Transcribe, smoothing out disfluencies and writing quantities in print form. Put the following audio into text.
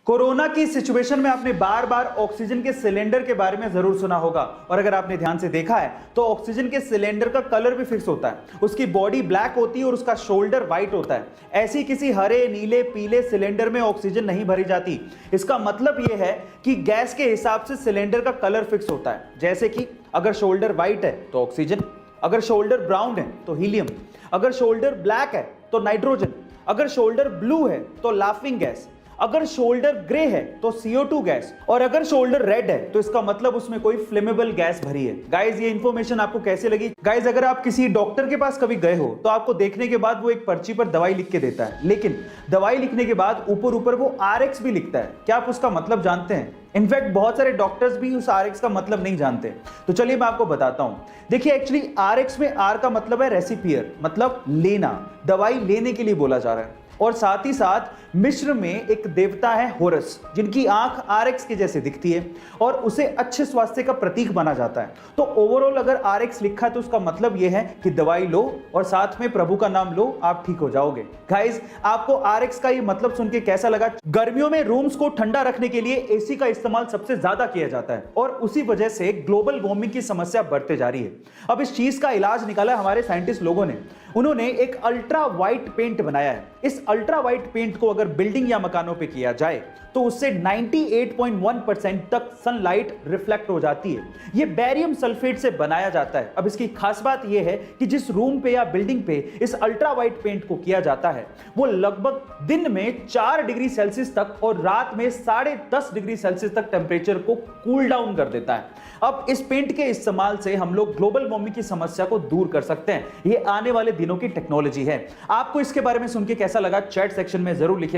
Corona की situation में आपने बार बार ऑक्सीजन के सिलेंडर के बारे में जरूर सुना होगा और अगर आपने ध्यान से देखा है तो ऑक्सीजन के सिलेंडर का कलर भी फिक्स होता है। उसकी बॉडी ब्लैक होती है और उसका शोल्डर व्हाइट होता है। ऐसी किसी हरे नीले पीले सिलेंडर में ऑक्सीजन नहीं भरी जाती। इसका मतलब यह है कि गैस के हिसाब से सिलेंडर का कलर फिक्स होता है। जैसे कि अगर शोल्डर व्हाइट है तो ऑक्सीजन, अगर शोल्डर ब्राउन है तो हीलियम, अगर शोल्डर ब्लैक है तो नाइट्रोजन, अगर शोल्डर ब्लू है तो लाफिंग गैस, अगर शोल्डर ग्रे है तो CO2 गैस और अगर शोल्डर रेड है तो इसका मतलब उसमें कोई फ्लेमेबल गैस भरी है। गाइस ये इंफॉर्मेशन आपको कैसे लगी? गाइस अगर आप किसी डॉक्टर के पास कभी गए हो तो आपको देखने के बाद वो एक पर्ची पर दवाई लिख के देता है, लेकिन दवाई लिखने के बाद ऊपर ऊपर वो RX भी लिखता है। क्या आप उसका मतलब जानते हैं? इनफैक्ट बहुत सारे डॉक्टर्स भी उस RX का मतलब नहीं जानते। तो चलिए मैं आपको बताता हूं। देखिए एक्चुअली RX में R का मतलब है रेसिपियर, मतलब लेना, दवाई लेने के लिए बोला जा रहा है। और साथ ही साथ मिस्र में एक देवता है होरस, जिनकी आंख RX के जैसे दिखती है और उसे अच्छे स्वास्थ्य का प्रतीक माना जाता है। तो ओवरऑल अगर RX लिखा है तो उसका मतलब यह है कि दवाई लो और साथ में प्रभु का नाम लो, आप ठीक हो जाओगे। गाइस आपको RX का ये मतलब सुन के कैसा लगा? गर्मियों में रूम्स को ठंडा रखने के लिए AC का इस्तेमाल सबसे ज्यादा किया जाता है और उसी वजह से ग्लोबल वार्मिंग की समस्या बढ़ते जा रही है। अब इस चीज का इलाज निकाला हमारे साइंटिस्ट लोगों ने। उन्होंने एक अल्ट्रा वाइट पेंट बनाया है। इस अल्ट्रा वाइट पेंट को अगर बिल्डिंग या मकानों पे किया जाए तो उससे 98.1% तक सनलाइट रिफ्लेक्ट हो जाती है। यह बेरियम सल्फेट से बनाया जाता है। अब इसकी खास बात यह है कि जिस रूम पे या बिल्डिंग पे इस अल्ट्रा वाइट पेंट को किया जाता है वो लगभग दिन में 4 डिग्री सेल्सियस तक और रात में 10.5 डिग्री सेल्सियस तक टेम्परेचर को कूल डाउन कर देता है। अब इस पेंट के इस्तेमाल से हम लोग ग्लोबल वार्मिंग की समस्या को दूर कर सकते हैं। यह आने वाले दिनों की टेक्नोलॉजी है। आपको इसके बारे में सुन के कैसा लगा? चैट सेक्शन में जरूर लिखिए।